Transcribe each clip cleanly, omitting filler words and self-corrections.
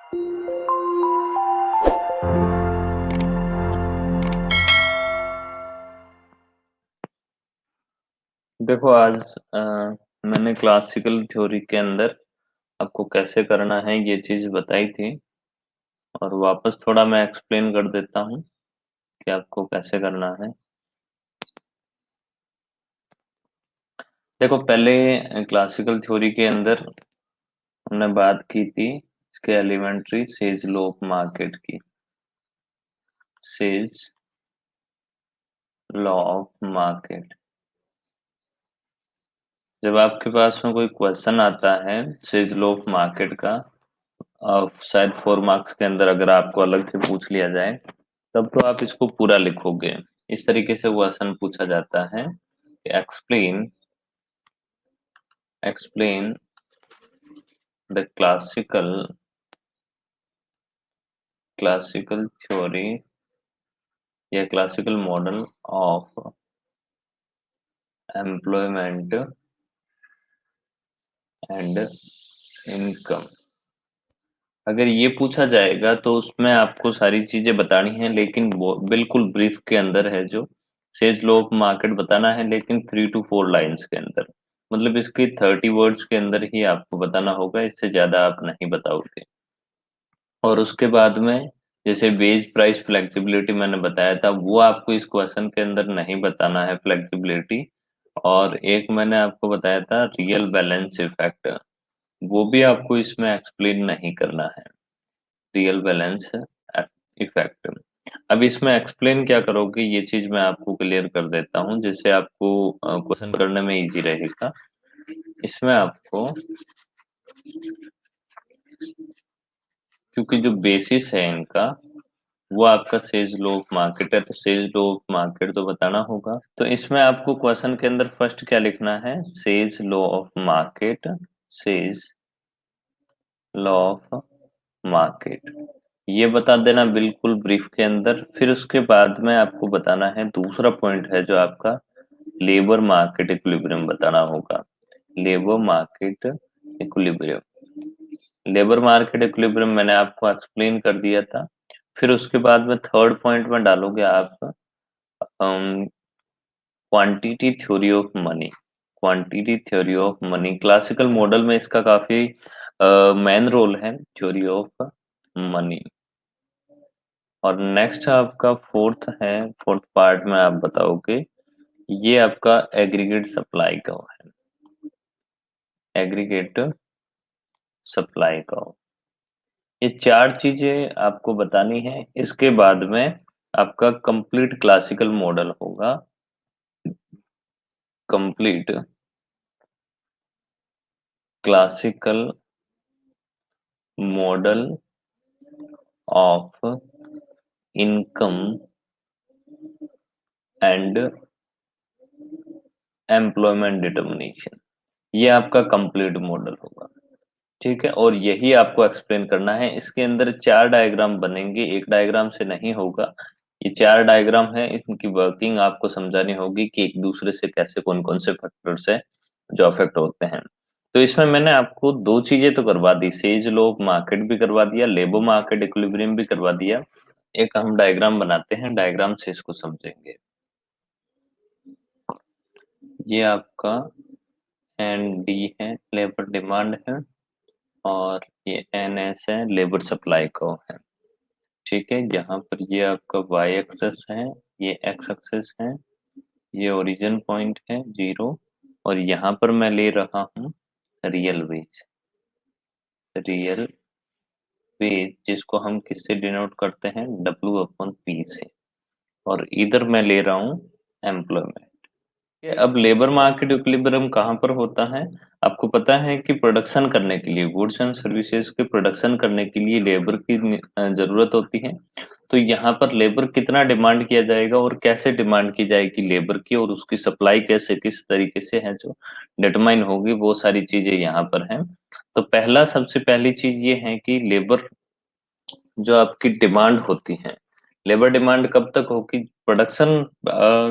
देखो आज मैंने क्लासिकल थ्योरी के अंदर आपको कैसे करना है ये चीज बताई थी और वापस थोड़ा मैं एक्सप्लेन कर देता हूँ कि आपको कैसे करना है। देखो पहले क्लासिकल थ्योरी के अंदर हमने बात की थी इसके elementary Say's law of market की। सेज लॉ ऑफ मार्केट, जब आपके पास में कोई क्वेश्चन आता है सेज लॉ ऑफ मार्केट का, शायद 4 मार्क्स के अंदर अगर आपको अलग से पूछ लिया जाए तब तो आप इसको पूरा लिखोगे। इस तरीके से क्वेश्चन पूछा जाता है कि explain explain the classical theory या classical model of employment and income. अगर ये पूछा जाएगा तो उसमें आपको सारी चीजें बतानी है, लेकिन वो बिल्कुल ब्रीफ के अंदर है। जो सेज लॉ ऑफ मार्केट बताना है लेकिन 3 to 4 लाइंस के अंदर, मतलब इसके 30 वर्ड्स के अंदर ही आपको बताना होगा, इससे ज्यादा आप नहीं बताओगे। और उसके बाद में जैसे वेज प्राइस फ्लेक्सिबिलिटी मैंने बताया था, वो आपको इस क्वेश्चन के अंदर नहीं बताना है फ्लेक्सिबिलिटी। और एक मैंने आपको बताया था रियल बैलेंस इफेक्ट, वो भी आपको इसमें एक्सप्लेन नहीं करना है, रियल बैलेंस इफेक्ट। अब इसमें एक्सप्लेन क्या करोगे ये चीज मैं आपको क्लियर कर देता हूँ, जिससे आपको क्वेश्चन करने में इजी रहेगा। इसमें आपको, क्योंकि जो बेसिस है इनका वो आपका सेज लॉ ऑफ मार्केट है, तो सेज लॉ ऑफ मार्केट तो बताना होगा। तो इसमें आपको क्वेश्चन के अंदर फर्स्ट क्या लिखना है, says law of market, says law of market, ये बता देना बिल्कुल ब्रीफ के अंदर। फिर उसके बाद में आपको बताना है दूसरा पॉइंट है जो आपका लेबर मार्केट इक्विलिब्रियम बताना होगा। Labour market equilibrium, labour market equilibrium मैंने आपको एक्सप्लेन कर दिया था। फिर उसके बाद में थर्ड पॉइंट में डालोगे आप quantity theory of money. Quantity theory of money classical model में इसका काफी मेन रोल है, थ्योरी ऑफ मनी। और नेक्स्ट आपका फोर्थ है, फोर्थ पार्ट में आप बताओगे, ये आपका एग्रीगेट सप्लाई का है, एग्रीगेट सप्लाई का। ये चार चीजें आपको बतानी है। इसके बाद में आपका कंप्लीट क्लासिकल मॉडल होगा, complete classical model of income and employment determination, ये आपका कंप्लीट मॉडल होगा। ठीक है, और यही आपको एक्सप्लेन करना है। इसके अंदर 4 डायग्राम बनेंगे, एक डायग्राम से नहीं होगा। ये 4 डायग्राम है, इनकी वर्किंग आपको समझानी होगी कि एक दूसरे से कैसे कौन कौन से फैक्टर्स है जो अफेक्ट होते हैं। तो इसमें मैंने आपको दो चीजें तो करवा दी, सेज लॉ ऑफ मार्केट भी करवा दिया, लेबर मार्केट इक्विलिब्रियम भी करवा दिया। एक हम डायग्राम बनाते हैं, डायग्राम से इसको समझेंगे। ये आपका एन डी है, लेबर डिमांड है, और ये एन एस है, लेबर सप्लाई को है। ठीक है, यहाँ पर ये आपका वाई एक्सेस है, ये एक्स एक्सेस है, ये ओरिजिन पॉइंट है 0, और यहाँ पर मैं ले रहा हूँ रियल वेज, रियल वेज जिसको हम किससे डिनोट करते हैं, W/P से। और इधर मैं ले रहा हूँ एम्प्लॉयमेंट। अब लेबर मार्केट इक्विलिब्रियम कहाँ पर होता है, आपको पता है कि प्रोडक्शन करने के लिए, गुड्स एंड सर्विसेज के प्रोडक्शन करने के लिए लेबर की जरूरत होती है। तो यहाँ पर लेबर कितना डिमांड किया जाएगा और कैसे डिमांड की जाएगी लेबर की, और उसकी सप्लाई कैसे किस तरीके से है जो डिटरमाइन होगी, वो सारी चीजें यहाँ पर हैं। तो पहला सबसे पहली चीज ये है कि लेबर जो आपकी डिमांड होती है, लेबर डिमांड कब तक होगी? प्रोडक्शन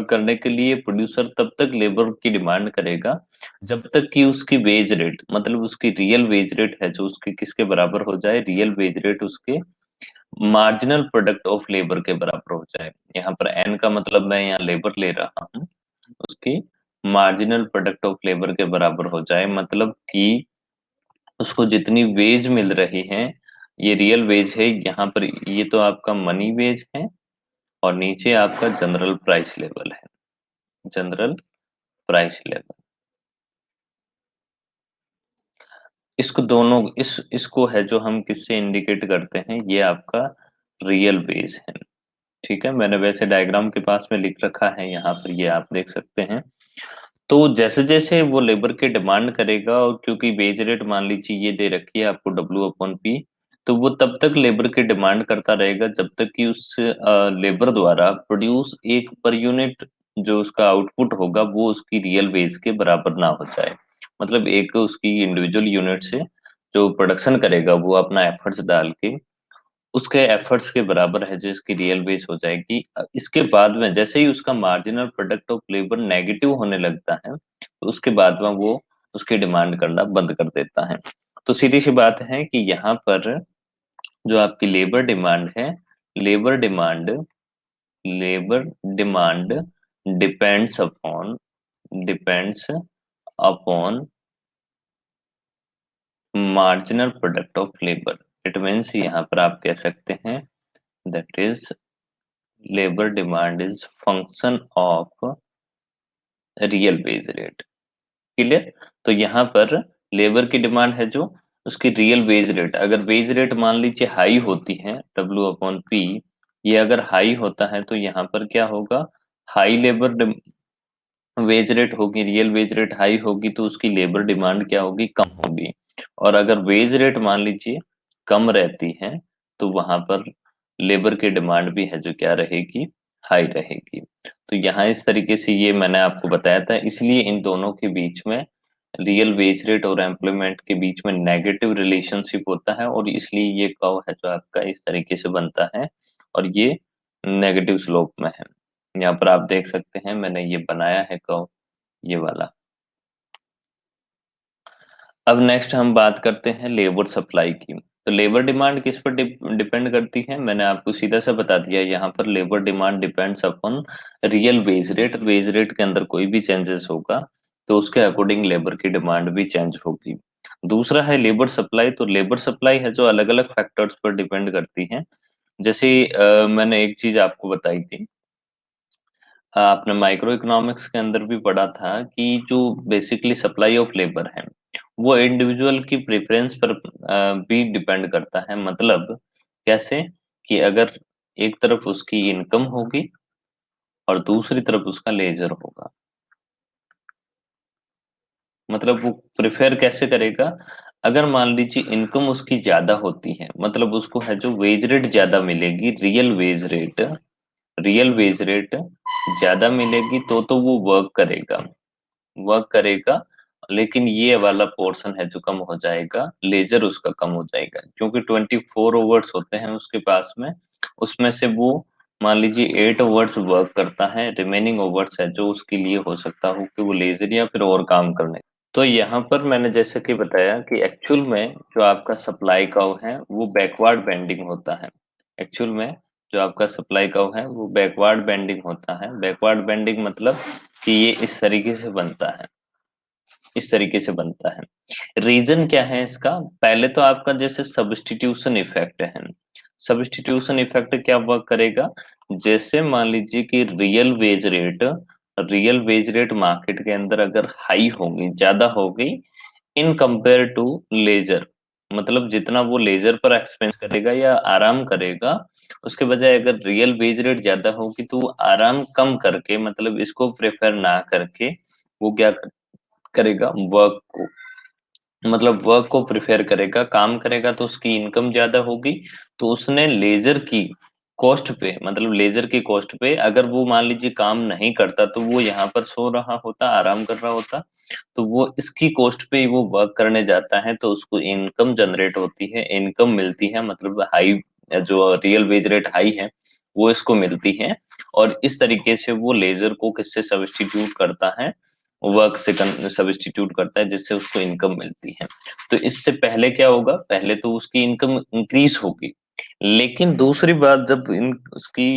करने के लिए प्रोड्यूसर तब तक लेबर की डिमांड करेगा जब तक कि उसकी वेज रेट, मतलब उसकी रियल वेज रेट है जो उसके किसके बराबर हो जाए, रियल वेज रेट उसके मार्जिनल प्रोडक्ट ऑफ लेबर के बराबर हो जाए। यहाँ पर एन का मतलब मैं यहाँ लेबर ले रहा हूँ, उसकी मार्जिनल प्रोडक्ट ऑफ लेबर के बराबर हो जाए, मतलब कि उसको जितनी वेज मिल रही है, ये रियल वेज है, यहाँ पर ये तो आपका मनी वेज है, और नीचे आपका जनरल प्राइस लेवल है, जनरल प्राइस लेवल। इसको दोनों इसको है जो हम किससे इंडिकेट करते हैं, ये आपका रियल वेज है। ठीक है, मैंने वैसे डायग्राम के पास में लिख रखा है, यहाँ पर ये आप देख सकते हैं। तो जैसे जैसे वो लेबर की डिमांड करेगा, और क्योंकि वेज रेट मान लीजिए ये दे रखी है आपको W/P, तो वो तब तक लेबर की डिमांड करता रहेगा जब तक कि उस लेबर द्वारा प्रोड्यूस एक पर यूनिट जो उसका आउटपुट होगा वो उसकी रियल वेज के बराबर ना हो जाए। मतलब एक उसकी इंडिविजुअल यूनिट से जो प्रोडक्शन करेगा वो अपना एफर्ट्स डाल के उसके एफर्ट्स के बराबर है जो इसकी रियल वेज हो जाएगी। इसके बाद में जैसे ही उसका marginal product of labour negative होने लगता है, तो उसके बाद में वो उसकी डिमांड करना बंद कर देता है। तो सीधी सी बात है कि यहाँ पर जो आपकी labour demand labour demand depends upon depends upon marginal product of labour. It means यहाँ पर आप कह सकते हैं that is labour demand is function of real wage rate. Clear? तो यहाँ पर लेबर की डिमांड है जो उसकी रियल वेज रेट, अगर वेज रेट मान लीजिए हाई होती है, W/P ये अगर हाई होता है तो यहाँ पर क्या होगा, हाई लेबर वेज रेट होगी, रियल वेज रेट हाई होगी तो उसकी लेबर डिमांड क्या होगी, कम होगी। और अगर वेज रेट मान लीजिए कम रहती है तो वहां पर लेबर की डिमांड भी है जो क्या रहेगी, हाई रहेगी। तो यहाँ इस तरीके से ये मैंने आपको बताया था, इसलिए इन दोनों के बीच में, रियल वेज रेट और एम्प्लॉयमेंट के बीच में नेगेटिव रिलेशनशिप होता है, और इसलिए ये कर्व है जो आपका इस तरीके से बनता है, और ये नेगेटिव स्लोप में है। यहाँ पर आप देख सकते हैं मैंने ये बनाया है कर्व, ये वाला। अब नेक्स्ट हम बात करते हैं लेबर सप्लाई की। तो लेबर डिमांड किस पर डिपेंड करती है, मैंने आपको सीधा सा बता दिया, यहाँ पर labour demand depends upon real wage rate. Wage rate के अंदर कोई भी चेंजेस होगा तो उसके अकॉर्डिंग लेबर की डिमांड भी चेंज होगी। दूसरा है लेबर सप्लाई। तो लेबर सप्लाई है जो अलग अलग फैक्टर्स पर डिपेंड करती है। जैसे मैंने एक चीज आपको बताई थी, आपने माइक्रो इकोनॉमिक्स के अंदर भी पढ़ा था कि जो बेसिकली सप्लाई ऑफ लेबर है वो इंडिविजुअल की प्रेफरेंस पर भी डिपेंड करता है। मतलब कैसे, कि अगर एक तरफ उसकी इनकम होगी और दूसरी तरफ उसका लेजर होगा, मतलब वो प्रेफर कैसे करेगा, अगर मान लीजिए इनकम उसकी ज्यादा होती है, मतलब उसको है जो वेज रेट ज्यादा मिलेगी, रियल वेज रेट ज्यादा मिलेगी तो वो वर्क करेगा। लेकिन ये वाला पोर्शन है जो कम हो जाएगा, लेजर उसका कम हो जाएगा, क्योंकि 24 आवर्स होते हैं उसके पास में, उसमें से वो मान लीजिए 8 आवर्स वर्क करता है, रिमेनिंग ओवर्स है जो उसके लिए हो सकता हो कि वो लेजर या फिर और काम करने। तो यहाँ पर मैंने जैसे कि बताया कि एक्चुअल में जो आपका सप्लाई कर्व है वो बैकवर्ड बेंडिंग होता है। एक्चुअल में जो आपका सप्लाई कर्व है वो बैकवर्ड बेंडिंग होता है। बैकवर्ड बेंडिंग मतलब कि ये इस तरीके से बनता है, इस तरीके से बनता है। रीजन क्या है इसका, पहले तो आपका जैसे सब्स्टिट्यूशन इफेक्ट है। सब्स्टिट्यूशन इफेक्ट क्या वर्क करेगा, जैसे मान लीजिए कि रियल वेज रेट मार्केट के अंदर अगर हाई होगी, ज्यादा हो गई इन कंपेयर टू लेजर, मतलब जितना वो लेजर पर एक्सपेंस करेगा या आराम करेगा, उसके बजाय अगर रियल वेज रेट ज्यादा होगी तो वो आराम कम करके, मतलब इसको प्रेफर ना करके वो क्या करेगा, वर्क को प्रिफेयर करेगा, काम करेगा तो उसकी इनकम ज्यादा होगी। तो उसने लेजर की कॉस्ट पे, मतलब लेजर की कॉस्ट पे अगर वो मान लीजिए काम नहीं करता तो वो यहाँ पर सो रहा होता, आराम कर रहा होता, तो वो इसकी कॉस्ट पे ही वो वर्क करने जाता है तो उसको इनकम जनरेट होती है, इनकम मिलती है, मतलब हाई, जो रियल वेज रेट हाई है वो इसको मिलती है, और इस तरीके से वो लेजर को किससे सब्स्टिट्यूट करता है, वर्क से सब्स्टिट्यूट करता है, जिससे उसको इनकम मिलती है। तो इससे पहले क्या होगा, पहले तो उसकी इनकम इंक्रीज होगी, लेकिन दूसरी बात, जब इन उसकी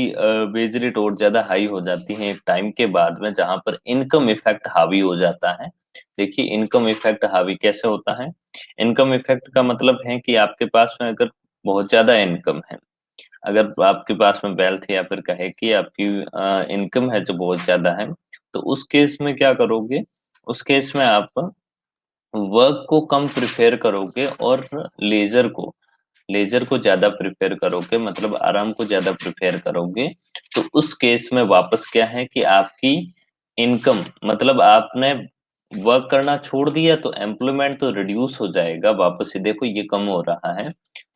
वेज रेट और ज्यादा हाई हो जाती है एक टाइम के बाद में, जहां पर इनकम इफेक्ट हावी हो जाता है। देखिए इनकम इफेक्ट हावी कैसे होता है, इनकम इफेक्ट का मतलब है कि आपके पास में अगर बहुत ज्यादा इनकम है, अगर आपके पास में वेल्थ है, या फिर कहे कि आपकी इनकम है जो बहुत ज्यादा है, तो उस केस में क्या करोगे, उस केस में आप वर्क को कम प्रिफेयर करोगे और लेजर को लेजर को ज्यादा प्रिफेयर करोगे, मतलब आराम को ज्यादा प्रिफेयर करोगे। तो उस केस में वापस क्या है कि आपकी इनकम, मतलब आपने वर्क करना छोड़ दिया तो एम्प्लॉयमेंट तो रिड्यूस हो जाएगा, वापस से देखो ये कम हो रहा है,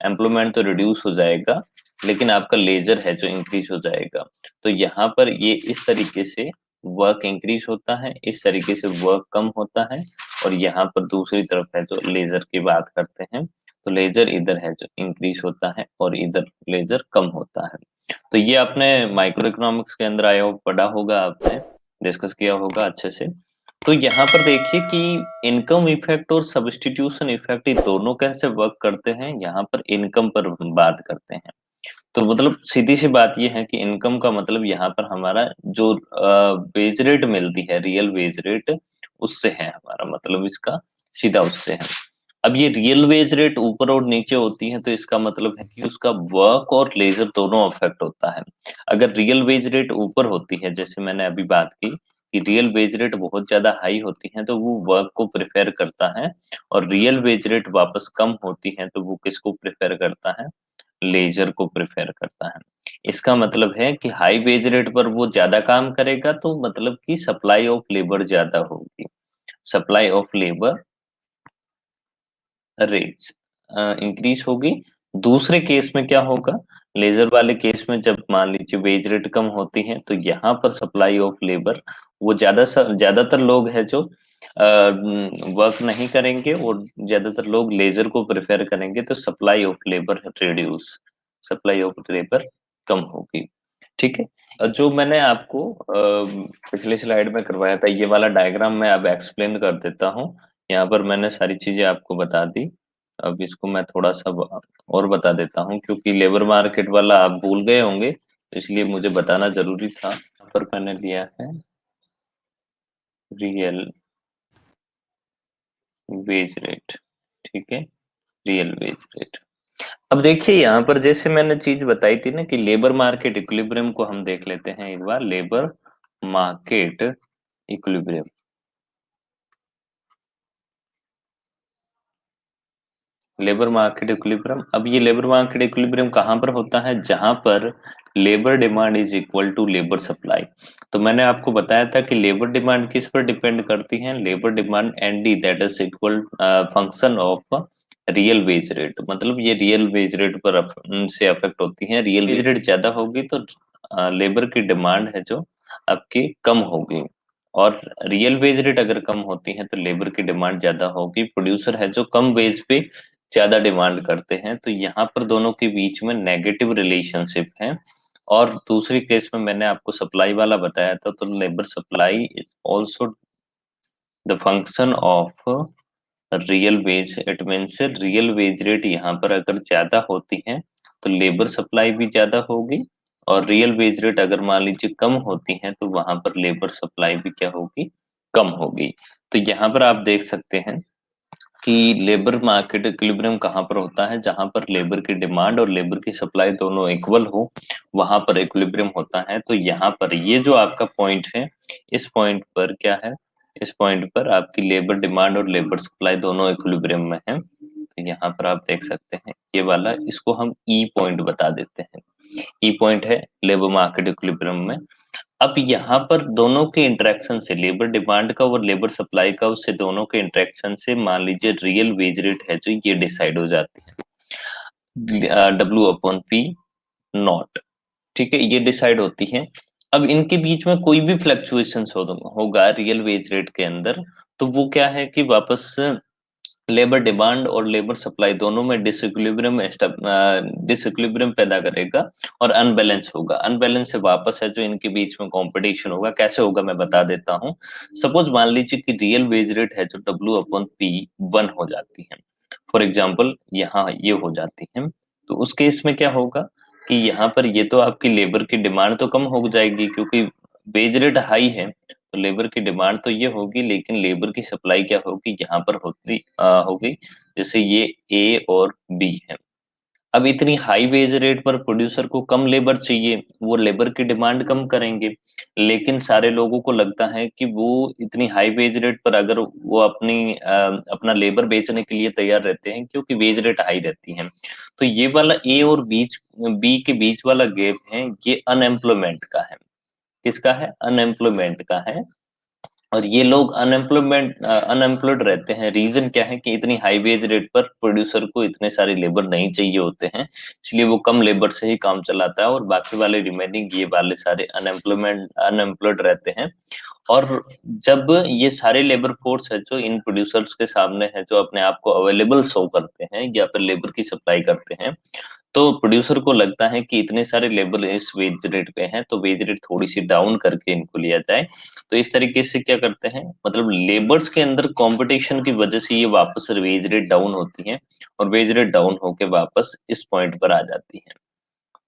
एम्प्लॉयमेंट तो रिड्यूस हो जाएगा, लेकिन आपका लेजर है जो इंक्रीज हो जाएगा। तो यहाँ पर ये इस तरीके से वर्क इंक्रीज होता है, इस तरीके से वर्क कम होता है, और यहाँ पर दूसरी तरफ है जो लेजर की बात करते हैं, तो लेजर इधर है जो इंक्रीज होता है और इधर लेजर कम होता है। तो ये आपने माइक्रो इकोनॉमिक्स के अंदर आया हो, पढ़ा होगा आपने, डिस्कस किया होगा अच्छे से। तो यहाँ पर देखिए कि इनकम इफेक्ट और सब्स्टिट्यूशन इफेक्ट ये दोनों कैसे वर्क करते हैं, यहाँ पर इनकम पर हम बात करते हैं। तो मतलब सीधी सी बात ये है कि इनकम का मतलब यहाँ पर हमारा जो वेज रेट मिलती है, रियल वेज रेट, उससे है हमारा मतलब, इसका सीधा उससे है। अब ये रियल वेज रेट ऊपर और नीचे होती है, तो इसका मतलब है कि उसका वर्क और लेजर दोनों अफेक्ट होता है। अगर रियल वेज रेट ऊपर होती है, जैसे मैंने अभी बात की कि रियल वेज रेट बहुत ज्यादा हाई होती है, तो वो वर्क को प्रिफेयर करता है, और रियल वेज रेट वापस कम होती है तो वो किसको प्रिफेयर करता है, लेजर को प्रेफर करता है। इसका मतलब है कि हाई वेज रेट पर वो ज्यादा काम करेगा, तो मतलब कि सप्लाई ऑफ लेबर ज्यादा होगी, supply of labour rates increase होगी। दूसरे केस में क्या होगा, लेजर वाले केस में जब मान लीजिए वेज रेट कम होती है, तो यहाँ पर सप्लाई ऑफ लेबर, वो ज्यादातर लोग है जो वर्क नहीं करेंगे, और ज्यादातर लोग लेजर को प्रेफर करेंगे, तो supply of labour reduce, supply of labour कम होगी। ठीक है। जो मैंने आपको पिछले स्लाइड में करवाया था, ये वाला डायग्राम मैं अब एक्सप्लेन कर देता हूँ। यहाँ पर मैंने सारी चीजें आपको बता दी, अब इसको मैं थोड़ा सा और बता देता हूँ, क्योंकि लेबर मार्केट वाला आप भूल गए होंगे, तो इसलिए मुझे बताना जरूरी था। यहाँ पर मैंने लिया है रियल वेज रेट, ठीक है, रियल वेज रेट। अब देखिए यहाँ पर जैसे मैंने चीज बताई थी ना कि लेबर मार्केट इक्विलिब्रियम को हम देख लेते हैं एक बार, labour market equilibrium. Labour market equilibrium, अब ये लेबर मार्केट इक्विलिब्रियम कहाँ पर होता है, जहां पर labour demand is equal to labour supply. तो मैंने आपको बताया था कि लेबर डिमांड किस पर डिपेंड करती है, labour demand and that is equal function of real wage rate, मतलब ये रियल वेज रेट पर से अफेक्ट होती है। रियल वेज रेट ज्यादा होगी तो लेबर की डिमांड है जो आपकी कम होगी, और रियल वेज रेट अगर कम होती है तो लेबर की डिमांड ज्यादा होगी। प्रोड्यूसर है जो कम वेज पे ज्यादा डिमांड करते हैं, तो यहाँ पर दोनों के बीच में नेगेटिव रिलेशनशिप है। और दूसरी केस में मैंने आपको सप्लाई वाला बताया था, तो labour supply is also the function of real veg, it means real wage rate यहाँ पर अगर ज्यादा होती है तो लेबर सप्लाई भी ज्यादा होगी, और रियल वेज रेट अगर मान लीजिए कम होती है तो वहां पर लेबर सप्लाई भी क्या होगी, कम होगी। तो यहाँ पर आप देख सकते हैं कि लेबर मार्केट इक्विलिब्रियम कहाँ पर होता है, जहां पर लेबर की डिमांड और लेबर की सप्लाई दोनों इक्वल हो, वहां पर इक्विलिब्रियम होता है। तो यहाँ पर ये जो आपका पॉइंट है, इस पॉइंट पर क्या है, इस पॉइंट पर आपकी लेबर डिमांड और लेबर सप्लाई दोनों इक्विलिब्रियम में है। तो यहाँ पर आप देख सकते हैं ये वाला, इसको हम ई पॉइंट बता देते हैं, ई पॉइंट है लेबर मार्केट इक्विलिब्रियम में। अब यहाँ पर दोनों के इंटरेक्शन से, लेबर डिमांड का और लेबर सप्लाई का, उससे दोनों के इंटरेक्शन से मान लीजिए रियल वेज रेट है जो ये डिसाइड हो जाती है, डब्ल्यू अपॉन पी नॉट, ठीक है, ये डिसाइड होती है। अब इनके बीच में कोई भी फ्लक्चुएशन होगा रियल वेज रेट के अंदर, तो वो क्या है कि वापस लेबर डिमांड और लेबर सप्लाई दोनों में डिसइक्विलिब्रियम पैदा करेगा और अनबैलेंस होगा। अनबैलेंस से वापस है जो इनके बीच में कंपटीशन होगा। कैसे होगा मैं बता देता हूँ। सपोज मान लीजिए कि रियल वेज रेट है जो W/P 1 हो जाती है। फॉर एग्जाम्पल यहाँ ये हो जाती है, तो उस केस में क्या होगा कि यहाँ पर ये तो आपकी लेबर की डिमांड तो कम हो जाएगी, क्योंकि वेज रेट हाई है तो लेबर की डिमांड तो ये होगी, लेकिन लेबर की सप्लाई क्या होगी यहाँ पर होगी। जैसे ये ए और बी है। अब इतनी हाई वेज रेट पर प्रोड्यूसर को कम लेबर चाहिए, वो लेबर की डिमांड कम करेंगे। लेकिन सारे लोगों को लगता है कि वो इतनी हाई वेज रेट पर अगर वो अपना लेबर बेचने के लिए तैयार रहते हैं, क्योंकि वेज रेट हाई रहती है। तो ये वाला ए और बी के बीच वाला गैप है, ये अनएम्प्लॉयमेंट का है। किसका है? अनएम्प्लॉयमेंट का है। और ये लोग अनएम्प्लॉयड रहते हैं। रीजन क्या है कि इतनी हाई वेज रेट पर प्रोड्यूसर को इतने सारे लेबर नहीं चाहिए होते हैं, इसलिए वो कम लेबर से ही काम चलाता है और बाकी वाले रिमेनिंग ये वाले सारे अनएम्प्लॉयड रहते हैं। और जब ये सारे लेबर फोर्स है जो इन प्रोड्यूसर्स के सामने है, जो अपने आप को अवेलेबल शो करते हैं या फिर लेबर की सप्लाई करते हैं, तो प्रोड्यूसर को लगता है कि इतने सारे लेबर इस वेज रेट पे हैं, तो वेज रेट थोड़ी सी डाउन करके इनको लिया जाए। तो इस तरीके से क्या करते हैं, मतलब लेबर्स के अंदर कंपटीशन की वजह से ये वापस वेज रेट डाउन होती है और वेज रेट डाउन होके वापस इस पॉइंट पर आ जाती है।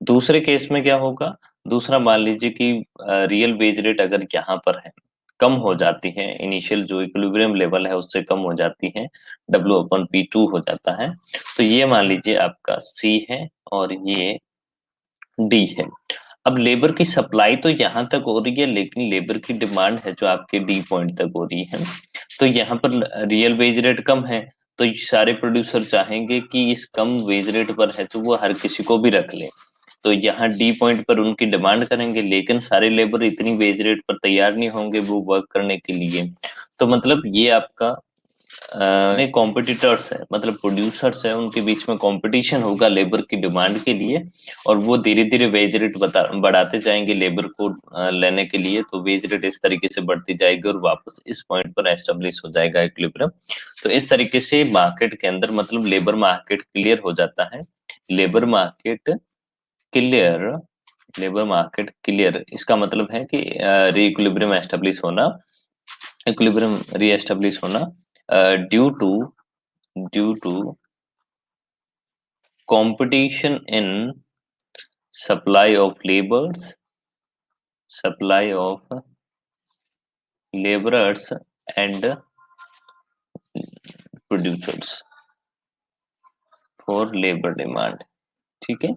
दूसरे केस में क्या होगा? दूसरा मान लीजिए कि रियल वेज रेट अगर यहाँ पर है, कम हो जाती है, इनिशियल जो इक्विलिब्रियम लेवल है उससे कम हो जाती है, W/P2 हो जाता है। तो ये मान लीजिए आपका C है और ये D है। अब लेबर की सप्लाई तो यहाँ तक हो रही है, लेकिन लेबर की डिमांड है जो आपके D पॉइंट तक हो रही है। तो यहाँ पर रियल वेज रेट कम है, तो ये सारे प्रोड्यूसर चाहेंगे कि इस कम वेज रेट पर है तो वो हर किसी को भी रख ले। तो यहाँ डी पॉइंट पर उनकी डिमांड करेंगे, लेकिन सारे लेबर इतनी वेज रेट पर तैयार नहीं होंगे वो वर्क करने के लिए। तो मतलब ये आपका कॉम्पिटिटर्स है, मतलब प्रोड्यूसर्स है, उनके बीच में कंपटीशन होगा लेबर की डिमांड के लिए। और वो धीरे धीरे वेज रेट बढ़ाते जाएंगे लेबर को लेने के लिए। तो वेज रेट इस तरीके से बढ़ती जाएगी और वापस इस पॉइंट पर एस्टेब्लिश हो जाएगा इक्विलिब्रियम। तो इस तरीके से मार्केट के अंदर मतलब लेबर मार्केट क्लियर हो जाता है। Labour market clear labour market clear इसका मतलब है कि री इक्विलिब्रियम री एस्टेब्लिश होना due to competition in supply of laborers and producers for labor demand। ठीक है,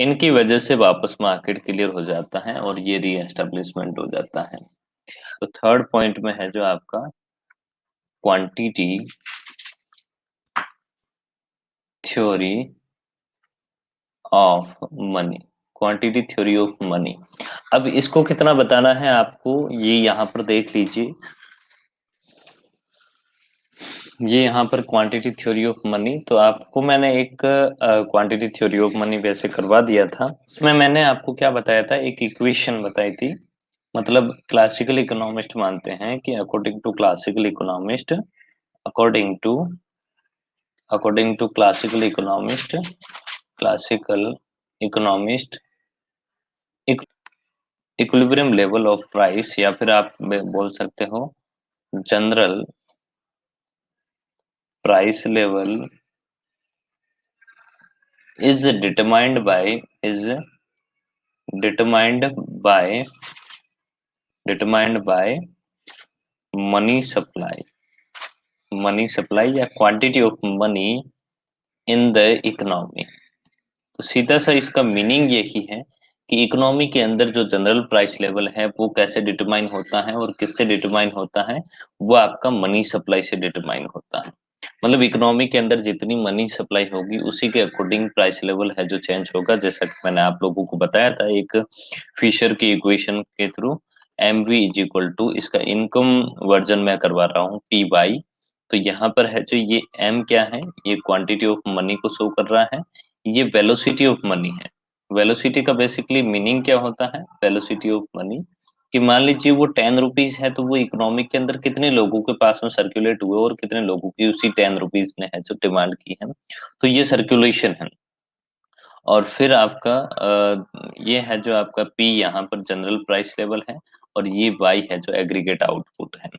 इनकी वजह से वापस मार्केट क्लियर हो जाता है और ये री एस्टेब्लिशमेंट हो जाता है। तो थर्ड पॉइंट में है जो आपका quantity theory of money. Quantity theory of money, अब इसको कितना बताना है आपको, ये यहाँ पर देख लीजिए। ये यहाँ पर क्वांटिटी थ्योरी ऑफ मनी, तो आपको मैंने एक क्वांटिटी थ्योरी ऑफ मनी वैसे करवा दिया था। उसमें मैंने आपको क्या बताया था, एक इक्वेशन बताई थी। मतलब क्लासिकल इकोनॉमिस्ट मानते हैं कि according to classical economist according to classical economist equilibrium level of price, या फिर आप बोल सकते हो general price level is determined by is determined by money supply या quantity of money in the economy. तो सीधा सा इसका मीनिंग यही है कि इकोनॉमी के अंदर जो जनरल प्राइस लेवल है वो कैसे डिटरमाइन होता है और किससे डिटरमाइन होता है, वो आपका मनी सप्लाई से डिटरमाइन होता है। मतलब इकोनॉमी के अंदर जितनी मनी सप्लाई होगी उसी के अकॉर्डिंग प्राइस लेवल है जो चेंज होगा। जैसा कि मैंने आप लोगों को बताया था एक फिशर की इक्वेशन के through, M V is equal to, इसका इनकम वर्जन में करवा रहा हूँ, पी वाई। तो यहाँ पर है जो ये एम क्या है, ये क्वांटिटी ऑफ मनी को शो कर रहा है, ये वेलोसिटी ऑफ मनी है। वेलोसिटी का बेसिकली मीनिंग क्या होता है, वेलोसिटी ऑफ मनी कि मान लीजिए वो 10 रुपीज है, तो वो इकोनॉमिक के अंदर कितने लोगों के पास में सर्कुलेट हुए और कितने लोगों की उसी 10 रुपीज ने है जो डिमांड की है, तो ये सर्कुलेशन है। और फिर आपका ये है जो आपका पी यहाँ पर जनरल प्राइस लेवल है, और ये वाई है जो एग्रीगेट आउटपुट है।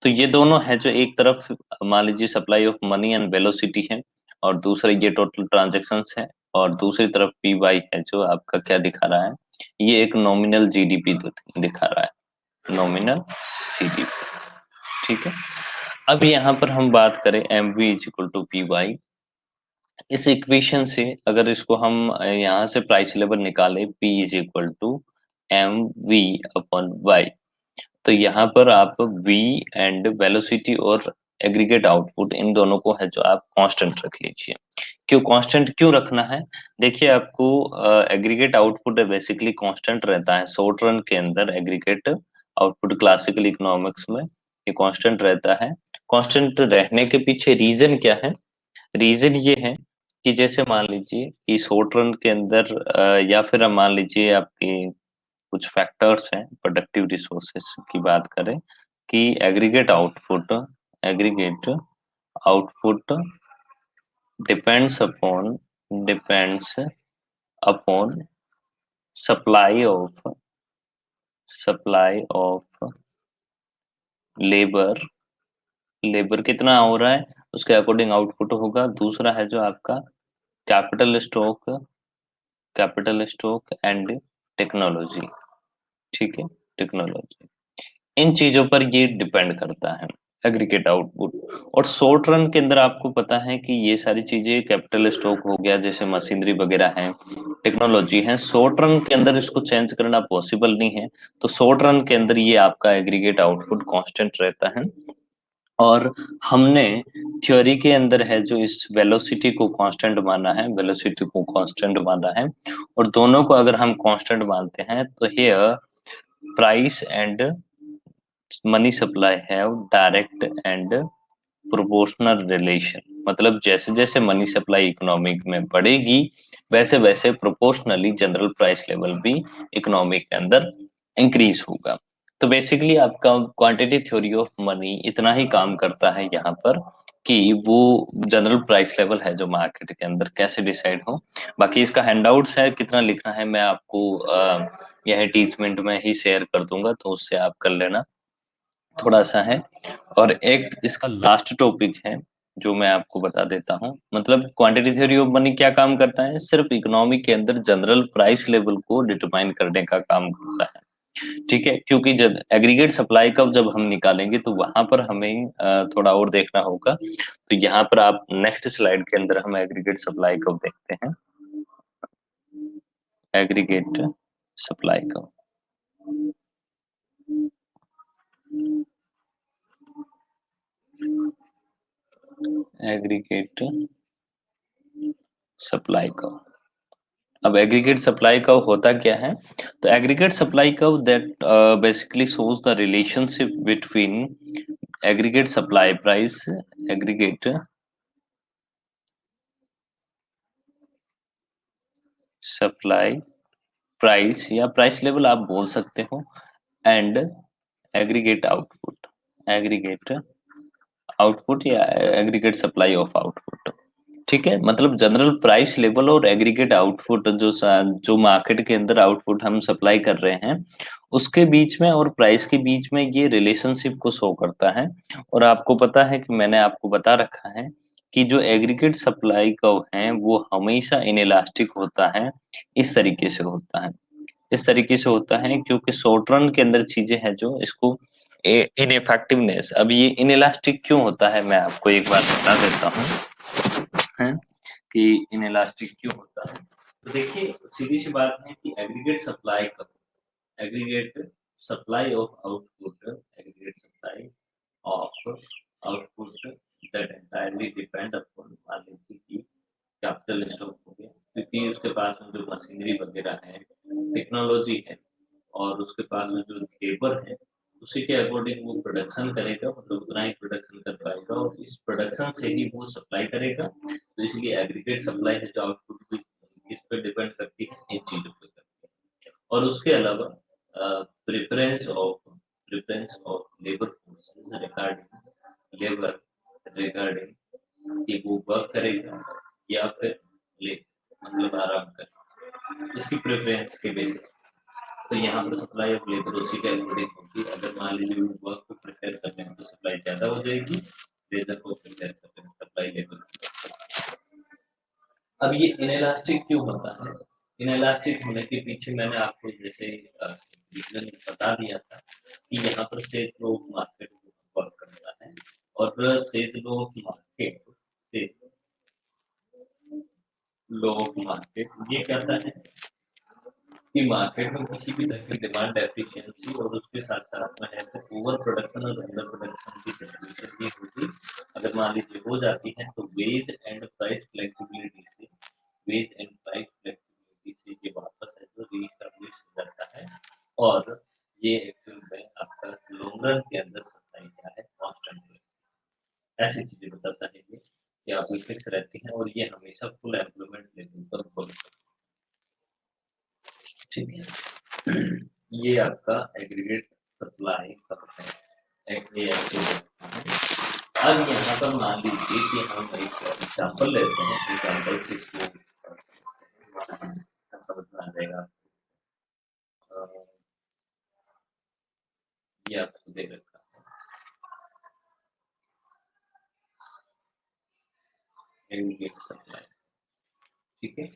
तो ये दोनों है जो एक तरफ मान लीजिए supply of money and velocity है, और दूसरा ये टोटल ट्रांजैक्शंस है, और दूसरी तरफ पी वाई है जो आपका क्या दिखा रहा है, ये एक नॉमिनल जीडीपी दिखा रहा है, नॉमिनल जीडीपी। ठीक है, अब यहाँ पर हम बात करें M V is equal to P Y. इस इक्वेशन से अगर इसको हम यहाँ से प्राइस लेवल निकाले, P is equal to M V upon Y, तो यहाँ पर आप V एंड वेलोसिटी और एग्रीगेट आउटपुट इन दोनों को है जो आप कांस्टेंट रख लीजिए। क्यों कांस्टेंट क्यों रखना है? देखिए, आपको एग्रीगेट आउटपुट बेसिकली कांस्टेंट रहता है शॉर्ट रन के अंदर। एग्रीगेट आउटपुट क्लासिकल इकोनॉमिक्स में ये कांस्टेंट रहता है। कांस्टेंट रहने के पीछे रीजन क्या है? रीजन ये है कि जैसे मान लीजिए कि शॉर्ट रन के अंदर या फिर हम मान लीजिए आपके कुछ फैक्टर्स हैं, प्रोडक्टिव रिसोर्सेस की बात करें, कि aggregate output depends upon supply of labour. Labour कितना हो रहा है उसके अकॉर्डिंग आउटपुट होगा। दूसरा है जो आपका कैपिटल स्टॉक एंड टेक्नोलॉजी। ठीक है, टेक्नोलॉजी, इन चीजों पर ये डिपेंड करता है एग्रीगेट आउटपुट। और शॉर्ट रन के अंदर आपको पता है कि ये सारी चीजें, कैपिटल स्टॉक हो गया, जैसे मशीनरी वगैरह है, टेक्नोलॉजी है, शॉर्ट रन के अंदर इसको चेंज करना पॉसिबल नहीं है। तो शॉर्ट रन के अंदर ये आपका एग्रीगेट आउटपुट कांस्टेंट रहता है। और हमने थ्योरी के अंदर है जो इस वेलोसिटी को कांस्टेंट माना है, वेलोसिटी को कांस्टेंट माना है। और दोनों को अगर हम कांस्टेंट मानते हैं तो here price and money supply have direct and proportional relation. मतलब जैसे जैसे मनी सप्लाई इकोनॉमिक में बढ़ेगी, वैसे वैसे प्रोपोर्शनली जनरल प्राइस लेवल भी इकोनॉमिक के अंदर इंक्रीज होगा। तो बेसिकली आपका क्वांटिटी थ्योरी ऑफ मनी इतना ही काम करता है यहाँ पर, कि वो जनरल प्राइस लेवल है जो मार्केट के अंदर कैसे डिसाइड हो। बाकी इसका हैंडआउट्स है, कितना लिखना है मैं आपको यह टीचमेंट में ही शेयर कर दूंगा, तो उससे आप कर लेना, थोड़ा सा है। और एक इसका लास्ट टॉपिक है जो मैं आपको बता देता हूँ। मतलब क्वांटिटी थ्योरी ऑफ मनी क्या काम करता है? सिर्फ इकोनॉमी के अंदर जनरल प्राइस लेवल को डिटरमाइन करने का काम करता है। ठीक है, क्योंकि जब एग्रीगेट सप्लाई कर्व जब हम निकालेंगे तो वहां पर हमें थोड़ा और देखना होगा। तो यहाँ पर आप नेक्स्ट स्लाइड के अंदर हम एग्रीगेट सप्लाई कर्व देखते हैं। Aggregate supply curve, aggregate supply curve. अब एग्रीगेट सप्लाई कर्व होता क्या है? तो aggregate supply curve that basically shows the relationship between aggregate supply price, aggregate supply price या प्राइस लेवल आप बोल सकते हो, and aggregate output, aggregate output या एग्रीगेट सप्लाई ऑफ आउटपुट। ठीक है, मतलब जनरल प्राइस लेवल और एग्रीगेट आउटपुट जो मार्केट के अंदर आउटपुट हम सप्लाई कर रहे हैं, उसके बीच में और प्राइस के बीच में ये रिलेशनशिप को शो करता है। और आपको पता है कि मैंने आपको बता रखा है कि जो एग्रीगेट सप्लाई कर्व है वो हमेशा इनइलास्टिक होता है। इस तरीके से होता है, इस तरीके से होता है, क्योंकि शॉर्ट रन के अंदर चीजें हैं जो इसको इनइफेक्टिवनेस। अब ये इनइलास्टिक क्यों होता है मैं आपको एक बार बता देता हूँ, है कि इनइलास्टिक क्यों होता है। तो देखिए, सीधी सी बात है कि aggregate supply of output, aggregate supply of output that entirely depend upon, मान लीजिए कि कैपिटल स्टॉक हो गया, क्योंकि उसके पास में जो मशीनरी वगैरह है, टेक्नोलॉजी है, और उसके पास में जो लेबर है, उसी के अकॉर्डिंग वो प्रोडक्शन करेगा, मतलब उतना ही प्रोडक्शन कर पाएगा, और इस प्रोडक्शन से ही वो सप्लाई करेगा। तो इसलिए एग्रीगेट सप्लाई है जो आउटपुट भी किस पे डिपेंड करती है, इन चीजों पे करती है। और उसके अलावा preference of labor forces regarding कि वो वर्क करेगा या फिर ले मतलब आराम करे, इसकी प्रेफरेंस के बेसिस। तो यहाँ पर सप्लाई ऑफ लेबर उसी के अकॉर्डिंग होगी। अगर मान लीजिए वो वर्क को प्रिपेयर कर रहे हैं तो सप्लाई ज्यादा हो जाएगी, लेबर को प्रिपेयर कर रहे हैं सप्लाई लेबर। अब ये इनएलास्टिक क्यों होता है? इनएलास्टिक होने के पीछे मैंने आपको जैसे रीजन बता दिया था कि यहाँ पर सेल लोग मार्केट वर्क करता है और सेल लोग मार्केट से लोग मार्केट ये कहता है कि मार्केट में किसी भी तरह की डिमांड एफिशिएंसी और उसके साथ साथ में है तो ओवर प्रोडक्शन और अंडर प्रोडक्शन की सिचुएशन भी होगी। अगर मान लीजिए हो जाती है तो वेज एंड प्राइस फ्लेक्सिबिलिटी से ये वापस है जो रीस्टैब्लिश हो जाता है। और ये एक्चुअल में आपका लॉन्ग रन के अंदर सप्लाई क्या है, कॉन्स्टेंट ऐसी चीजें बताता है ये कि आप फिक्स रहती हैं और ये हमेशा फुल एम्प्लॉयमेंट लेवल पर फॉलो करता है। ठीक है, ये आपका एग्रीगेट सप्लाई करते हैं। अब यहाँ पर मान लीजिए कि हम एक एग्जाम्पल लेते हैं, एग्जाम्पल से इसको समझ में आ जाएगा। ये आपको दे रखा है एग्रीगेट सप्लाई। ठीक है,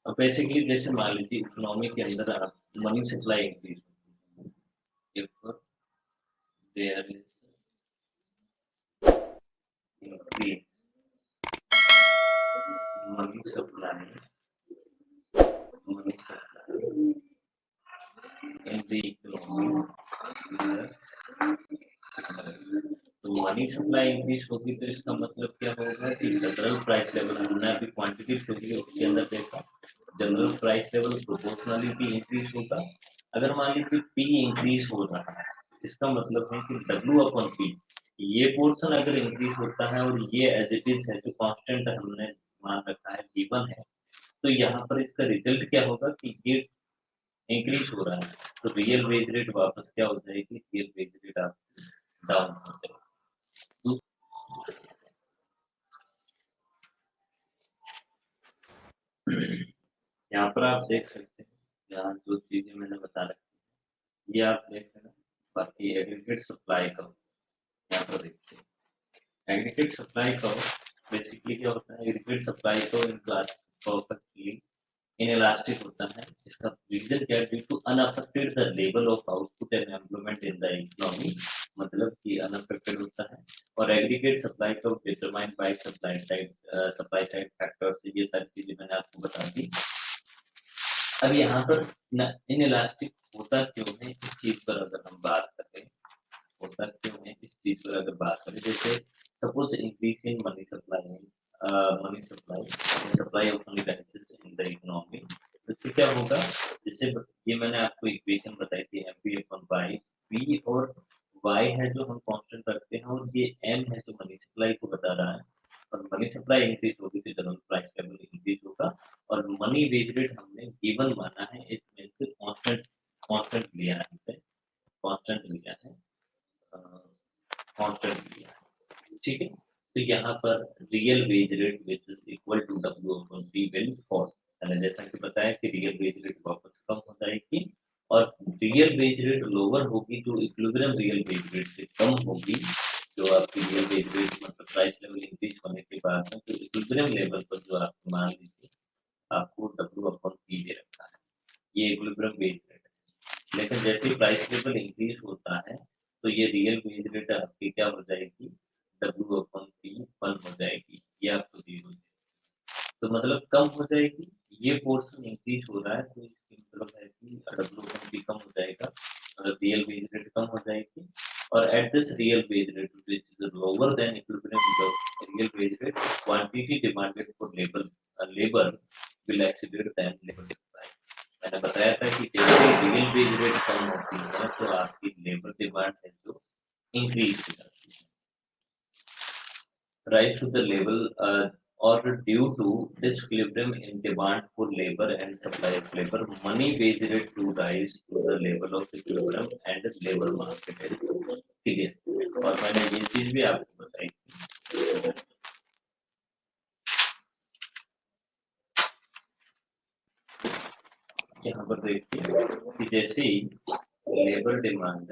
अब बेसिकली जैसे मान लीजिए इकोनॉमी के अंदर आप money supply increase if there is increase money supply in the economy, तो मनी सप्लाई इंक्रीज होगी तो इसका मतलब क्या होगा कि जनरल प्राइस लेवल हमने अभी क्वांटिटी के अंदर देखा, जनरल प्राइस लेवल प्रोपोर्शनली भी इंक्रीज होगा। अगर मान लीजिए पी इंक्रीज हो रहा है, इसका मतलब है कि डब्ल्यू अपॉन पी ये पोर्शन अगर इंक्रीज होता है और ये एज इट इज है जो कांस्टेंट हमने मान रखा है गिवन है, तो यहाँ पर इसका रिजल्ट क्या होगा कि ये इंक्रीज हो रहा है तो रियल वेज रेट वापस क्या हो जाएगी, रियल वेज रेट आप डाउन हो जाएगी। यहाँ पर आप देख सकते हैं, यहाँ जो चीजें मैंने बता रखी ये आप देख रहे हैं। बाकी एग्रीगेट सप्लाई का यहाँ पर देखते हैं, एग्रीगेट सप्लाई का बेसिकली क्या होता है, एग्रीगेट सप्लाई को इन क्लास परफेक्टली इनएलास्टिक होता है। इसका रीजन क्या है, due to unaffected the level of output and employment in the economy, मतलब कि अनअफेक्टेड होता है। और एग्रीगेट सप्लाई को determined by supply side factors, ये सारी चीजें मैंने आपको बता दी। अब यहाँ पर इनएलास्टिक होता क्यों है, इस चीज पर अगर हम बात करें, होता क्यों है इस चीज पर अगर बात करें, जैसे suppose increase in money supply of money benefits in the economy, तो इससे क्या होगा, जैसे ये मैंने आपको इक्वेशन बताई थी एमपी अपॉन वाई, पी और वाई है जो हम कांस्टेंट रखते हैं और ये एम है जो मनी सप्लाई को बता रहा है। और मनी सप्लाई इंक्रीज होगी तो जनरल प्राइस लेवल इंक्रीज होगा। और मनी वेज रेट हमने गिवन माना है, इट मींस कांस्टेंट लिया है, कांस्टेंट लिया है, कांस्टेंट लिया है। ठीक है, तो यहाँ पर real wage rate which is equal to W upon P will fall. मैंने जैसा कि बताया कि रियल वेज रेट वापस कम हो जाएगी और रियल वेज रेट लोअर होगी जो इक्विलिब्रियम रियल वेज रेट से कम होगी। जो आपकी रियल वेज रेट मतलब प्राइस लेवल इंक्रीज होने के बाद में जो इक्विलिब्रियम लेवल पर जो आप मान लीजिए आपको डब्ल्यू अपॉन पी दे रखा है, ये इक्विलिब्रियम वेज रेट है। लेकिन जैसे प्राइस लेवल इंक्रीज होता है तो ये रियल वेज रेट आपकी क्या हो जाएगी, डब्ल्यू अपॉन पी 1 हो जाएगी, ये आपको दी हो जाएगी। तो मतलब कम हो जाएगी, ये पोर्शन इंक्रीज हो रहा है तो इसका मतलब है कि डब्ल्यू अपॉन पी कम हो जाएगा, मतलब रियल वेज रेट कम हो जाएगी। और at this real wage rate which is lower than equilibrium real wage rate, quantity demanded for labour will exceed than labour supply. मैंने बताया था कि जैसे रियल वेज रेट कम होती है तो आपकी लेबर डिमांड है जो इंक्रीज हो जाती है, rise to the level or due to disequilibrium in demand for labor and supply of labor, money wage rate to rise to the level of equilibrium and labor market is clear. और मैंने ये चीज भी आपको बताई थी। यहाँ पर देखिए कि जैसे ही लेबर डिमांड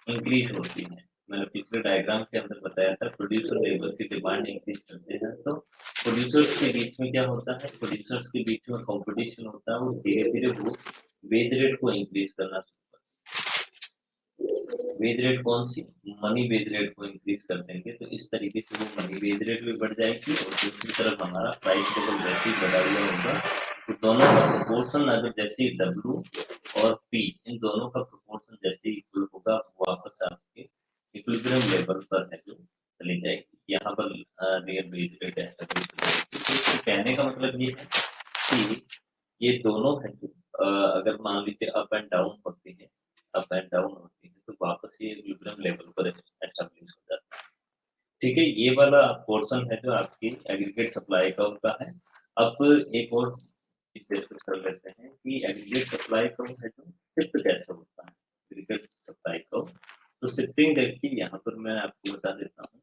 इंक्रीज होती है, मैंने पिछले डायग्राम के अंदर बताया था, प्रोड्यूसर लेबर की डिमांड इंक्रीज करते हैं तो प्रोड्यूसर्स के बीच में क्या होता है, प्रोड्यूसर्स के बीच में कंपटीशन होता है, वो धीरे धीरे वो वेज रेट को इंक्रीज करना शुरू करते हैं। वेज रेट कौन सी, मनी वेज रेट को इंक्रीज कर देंगे तो इस तरीके से वो मनी वेज रेट भी बढ़ जाएगी और दूसरी तरफ हमारा प्राइस लेवल वैसे ही बढ़ा हुआ होगा। तो दोनों का प्रोपोर्शन अगर जैसे डब्ल्यू और पी, इन दोनों का प्रोपोर्शन जैसे इक्वल होगा, वापस आपके इक्विलिब्रियम लेवल पर है जो चली जाएगी। यहाँ पर रियल वेज रेट ऐसा तो कहने का मतलब ये है कि ये दोनों है जो अगर मान लीजिए अप एंड डाउन होती है, अप एंड डाउन होती है तो वापस ये इक्विलिब्रियम लेवल पर एस्टेब्लिश हो जाता है। ठीक है, ये वाला पोर्शन है जो आपकी एग्रीगेट सप्लाई कर्व का है। अब एक और डिस्कस कर लेते हैं कि एग्रीगेट सप्लाई कर्व है जो शिफ्ट कैसे होता है एग्रीगेट सप्लाई कर्व। तो शिफ्टिंग देखिए यहाँ पर मैं आपको बता देता हूँ।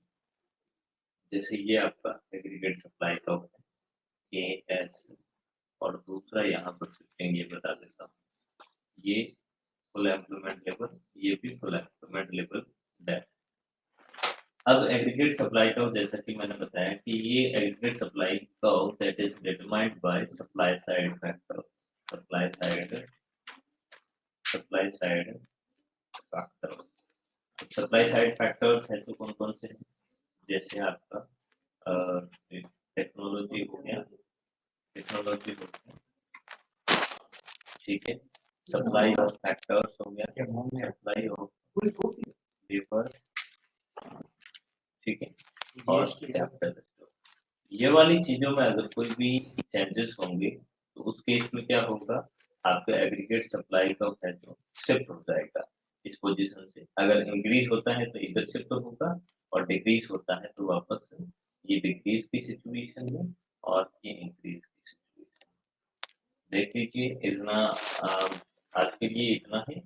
जैसे ये आपका एग्रीगेट सप्लाई कर्व है ए एस, और दूसरा यहाँ पर शिफ्टिंग ये बता देता हूँ, ये फुल एम्प्लॉयमेंट लेवल, ये भी फुल एम्प्लॉयमेंट लेवल डैश। अब एग्रीगेट सप्लाई कर्व जैसा कि मैंने बताया कि ये aggregate supply curve that is determined by supply side factor, supply side factor. Supply side factors है तो कौन कौन से हैं, जैसे आपका टेक्नोलॉजी हो गया, टेक्नोलॉजी हो गया, ठीक है, सप्लाई ऑफ फैक्टर्स हो गया, सप्लाई ऑफ लेबर, ठीक है, और कैपिटल। ये वाली चीजों में अगर कोई भी चेंजेस होंगे तो उस केस में क्या होगा, आपका एग्रीगेट सप्लाई का है जो शिफ्ट हो जाएगा इस पोजीशन से। अगर इंक्रीज होता है तो इधर शिफ्ट होगा और डिक्रीज होता है तो वापस ये डिक्रीज की सिचुएशन में और ये इंक्रीज की सिचुएशन। देख लीजिए इतना आज के लिए इतना है।